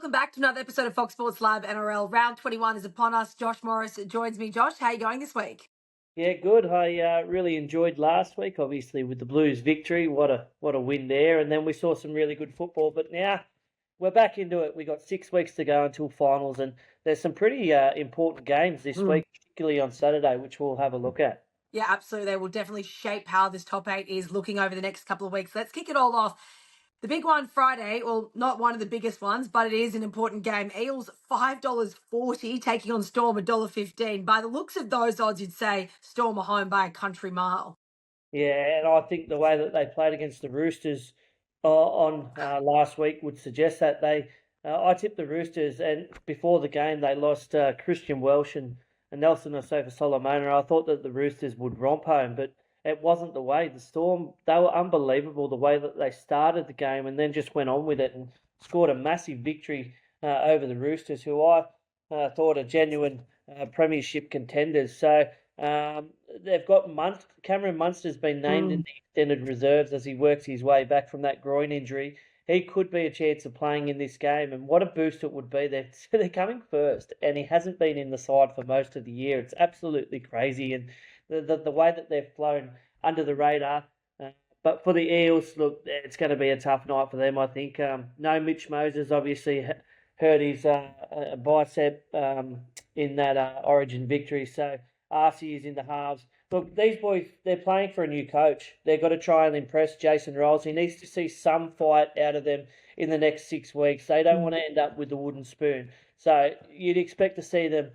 welcome back to another episode of Fox Sports Lab NRL. Round 21 is upon us. Josh Morris joins me. Josh, how are you going this week? Yeah, good. I really enjoyed last week, obviously with the Blues victory. What a win there, and then we saw some really good football. But now we're back into it. We got 6 weeks to go until finals, and there's some pretty important games this week, particularly on Saturday, which we'll have a look at. Yeah, absolutely. They will definitely shape how this top eight is looking over the next couple of weeks. Let's kick it all off. The big one Friday, well, not one of the biggest ones, but it is an important game. Eels $5.40 taking on Storm $1.15. By the looks of those odds, you'd say Storm are home by a country mile. Yeah, and I think the way that they played against the Roosters on last week would suggest that I tipped the Roosters, and before the game they lost Christian Welsh and Nelson Asofa Solomona. I thought that the Roosters would romp home, but it wasn't the way. The Storm, they were unbelievable the way that they started the game and then just went on with it and scored a massive victory over the Roosters, who I thought are genuine premiership contenders. So they've got Cameron Munster's been named in the extended reserves as he works his way back from that groin injury. He could be a chance of playing in this game, and what a boost it would be. They're coming first, and he hasn't been in the side for most of the year. It's absolutely crazy, and the way that they've flown under the radar. But for the Eels, look, it's going to be a tough night for them, I think. No Mitch Moses, obviously, hurt his bicep in that Origin victory, so RC is in the halves. Look, these boys, they're playing for a new coach. They've got to try and impress Jason Rolls. He needs to see some fight out of them in the next 6 weeks. They don't want to end up with the wooden spoon. So you'd expect to see them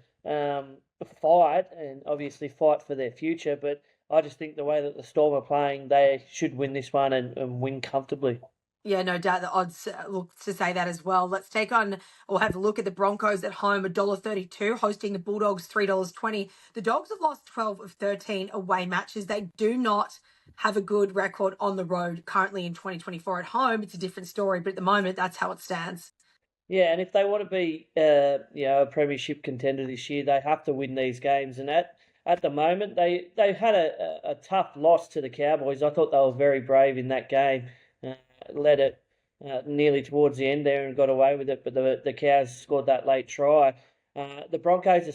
fight and obviously fight for their future. But I just think the way that the Storm are playing, they should win this one and win comfortably. Yeah, no doubt the odds look to say that as well. Let's take on or have a look at the Broncos at home, $1.32, hosting the Bulldogs, $3.20. The Dogs have lost 12 of 13 away matches. They do not have a good record on the road currently in 2024 at home. It's a different story, but at the moment, that's how it stands. Yeah, and if they want to be a premiership contender this year, they have to win these games. And at the moment, they've had a tough loss to the Cowboys. I thought they were very brave in that game. Led it nearly towards the end there and got away with it, but the Cows scored that late try. The Broncos are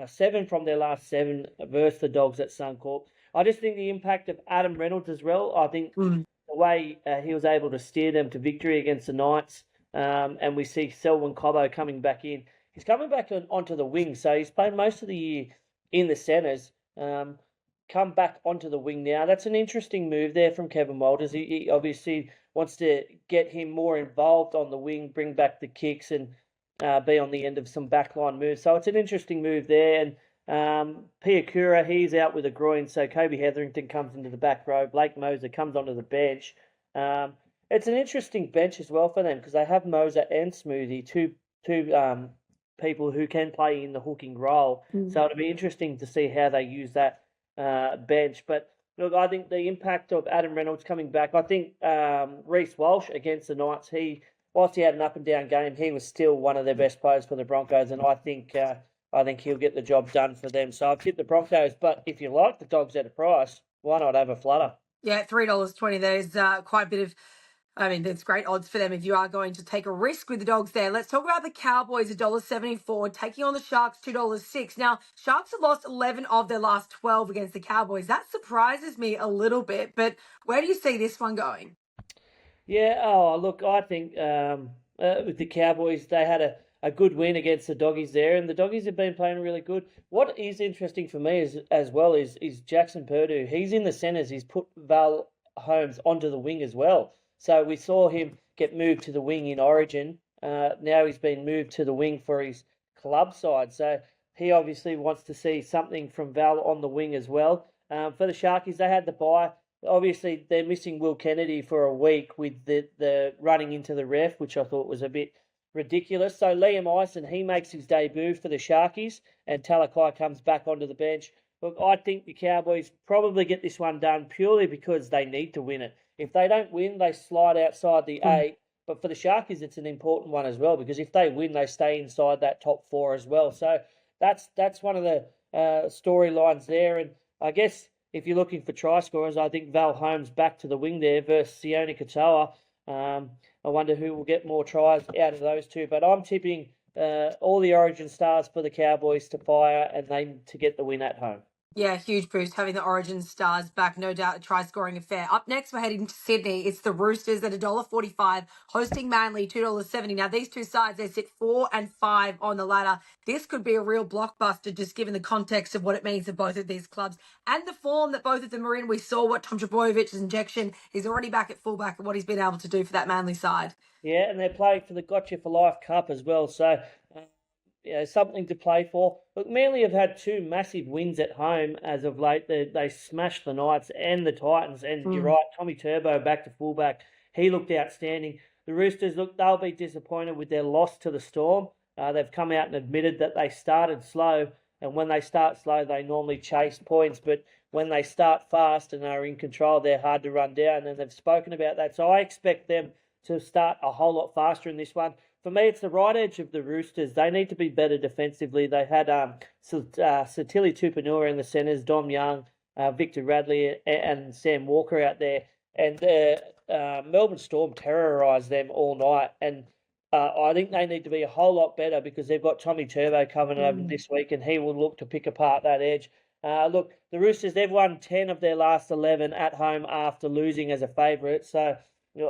seven from their last 7 versus the Dogs at Suncorp. I just think the impact of Adam Reynolds as well. I think the way he was able to steer them to victory against the Knights, and we see Selwyn Cobbo coming back in. He's coming back onto the wing, so he's played most of the year in the centres. Come back onto the wing now. That's an interesting move there from Kevin Walters. He obviously wants to get him more involved on the wing, bring back the kicks and be on the end of some backline moves. So it's an interesting move there. And Piakura, he's out with a groin, so Kobe Hetherington comes into the back row. Blake Moser comes onto the bench. It's an interesting bench as well for them because they have Moser and Smoothie, two people who can play in the hooking role. So it'll be interesting to see how they use that bench. But look, I think the impact of Adam Reynolds coming back, I think Reece Walsh against the Knights, whilst he had an up and down game, he was still one of their best players for the Broncos, and I think he'll get the job done for them. So I've tipped the Broncos, but if you like the Dogs at a price, why not have a flutter? Yeah, $3.20. There's quite a bit of, there's great odds for them if you are going to take a risk with the Dogs there. Let's talk about the Cowboys, $1.74, taking on the Sharks, $2.06. Now, Sharks have lost 11 of their last 12 against the Cowboys. That surprises me a little bit, but where do you see this one going? Yeah, look, I think with the Cowboys, they had a good win against the Doggies there, and the Doggies have been playing really good. What is interesting for me as well is Jackson Purdue. He's in the centres. He's put Val Holmes onto the wing as well. So we saw him get moved to the wing in Origin. Now he's been moved to the wing for his club side. So he obviously wants to see something from Val on the wing as well. For the Sharkies, they had the bye. Obviously, they're missing Will Kennedy for a week with the running into the ref, which I thought was a bit ridiculous. So Liam Ison, he makes his debut for the Sharkies, and Talakai comes back onto the bench. Look, I think the Cowboys probably get this one done purely because they need to win it. If they don't win, they slide outside the 8. But for the Sharkies, it's an important one as well because if they win, they stay inside that top 4 as well. So that's one of the storylines there. And I guess if you're looking for try scorers, I think Val Holmes back to the wing there versus Sione Katoa. I wonder who will get more tries out of those two. But I'm tipping all the Origin stars for the Cowboys to fire and they to get the win at home. Yeah, huge boost having the Origin stars back. No doubt a try-scoring affair. Up next, we're heading to Sydney. It's the Roosters at $1.45, hosting Manly $2.70. Now, these two sides, they sit 4 and 5 on the ladder. This could be a real blockbuster, just given the context of what it means for both of these clubs and the form that both of them are in. We saw what Tom Trbojevich's injection. He's already back at fullback and what he's been able to do for that Manly side. Yeah, and they're playing for the Gotcha for Life Cup as well. So, something to play for. Look, Manly have had two massive wins at home as of late. They smashed the Knights and the Titans. And you're right, Tommy Turbo back to fullback. He looked outstanding. The Roosters, look, they'll be disappointed with their loss to the Storm. They've come out and admitted that they started slow. And when they start slow, they normally chase points. But when they start fast and are in control, they're hard to run down. And they've spoken about that. So I expect them to start a whole lot faster in this one. For me, it's the right edge of the Roosters. They need to be better defensively. They had Satili Tupanua in the centres, Dom Young, Victor Radley and Sam Walker out there. And Melbourne Storm terrorised them all night. And I think they need to be a whole lot better because they've got Tommy Turbo coming over this week and he will look to pick apart that edge. Look, the Roosters, they've won 10 of their last 11 at home after losing as a favourite. So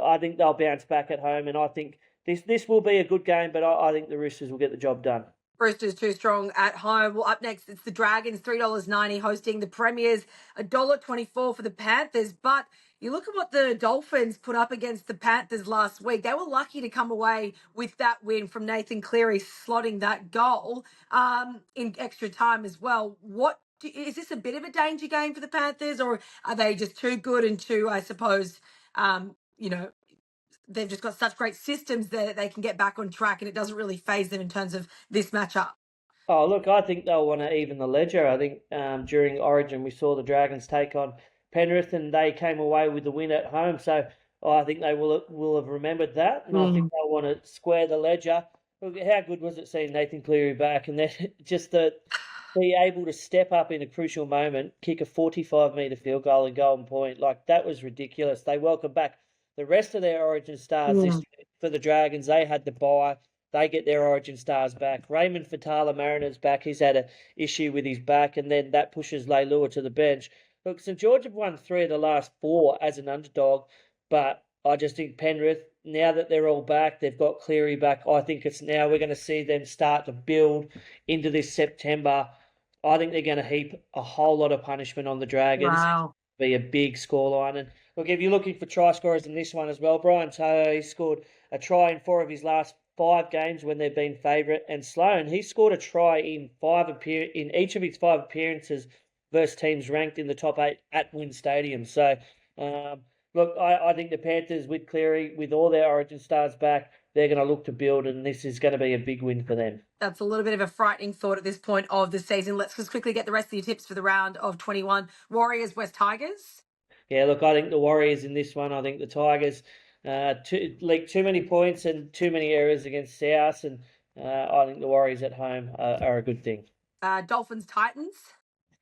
I think they'll bounce back at home and I think this will be a good game, but I think the Roosters will get the job done. Roosters too strong at home. Well, up next, it's the Dragons, $3.90 hosting the Premiers, $1.24 for the Panthers. But you look at what the Dolphins put up against the Panthers last week. They were lucky to come away with that win from Nathan Cleary slotting that goal in extra time as well. Is this a bit of a danger game for the Panthers, or are they just too good and too, I suppose, they've just got such great systems that they can get back on track and it doesn't really phase them in terms of this matchup? Oh, look, I think they'll want to even the ledger. I think during Origin we saw the Dragons take on Penrith and they came away with the win at home. So I think they will have remembered that and I think they'll want to square the ledger. Look, how good was it seeing Nathan Cleary back and then just be able to step up in a crucial moment, kick a 45-metre field goal and Golden Point. Like, that was ridiculous. They welcome back the rest of their Origin stars this year. For the Dragons, they had the bye. They get their Origin stars back. Raymond Fatala Mariner's back. He's had an issue with his back, and then that pushes Leilua to the bench. Look, St George have won 3 of the last 4 as an underdog, but I just think Penrith, now that they're all back, they've got Cleary back, I think it's now we're going to see them start to build into this September. I think they're going to heap a whole lot of punishment on the Dragons. Wow. Be a big scoreline. And look, if you're looking for try scorers in this one as well, Brian To'o, he scored a try in 4 of his last 5 games when they've been favourite. And Sloan, he scored a try in each of his 5 appearances versus teams ranked in the top 8 at Wynn Stadium. So, look, I think the Panthers with Cleary, with all their Origin stars back, they're going to look to build, and this is going to be a big win for them. That's a little bit of a frightening thought at this point of the season. Let's just quickly get the rest of your tips for the round of 21. Warriors, West Tigers. Yeah, look, I think the Warriors in this one. I think the Tigers leaked too many points and too many errors against South, and I think the Warriors at home are a good thing. Dolphins, Titans.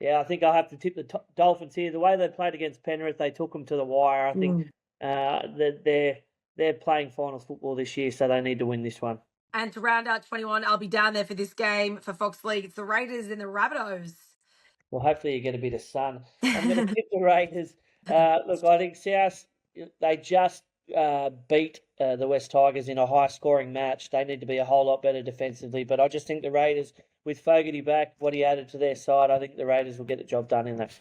Yeah, I think I'll have to tip the Dolphins here. The way they played against Penrith, they took them to the wire. I think that they're playing finals football this year, so they need to win this one. And to round out 21, I'll be down there for this game for Fox League. It's the Raiders and the Rabbitohs. Well, hopefully you get a bit of sun. I'm going to tip the Raiders. Look, I think South, they just beat the West Tigers in a high-scoring match. They need to be a whole lot better defensively, but I just think the Raiders, with Fogarty back, what he added to their side, I think the Raiders will get the job done in that.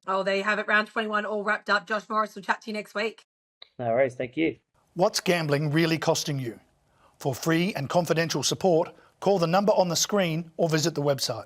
Oh, there you have it. Round 21 all wrapped up. Josh Morris will chat to you next week. No worries. Thank you. What's gambling really costing you? For free and confidential support, call the number on the screen or visit the website.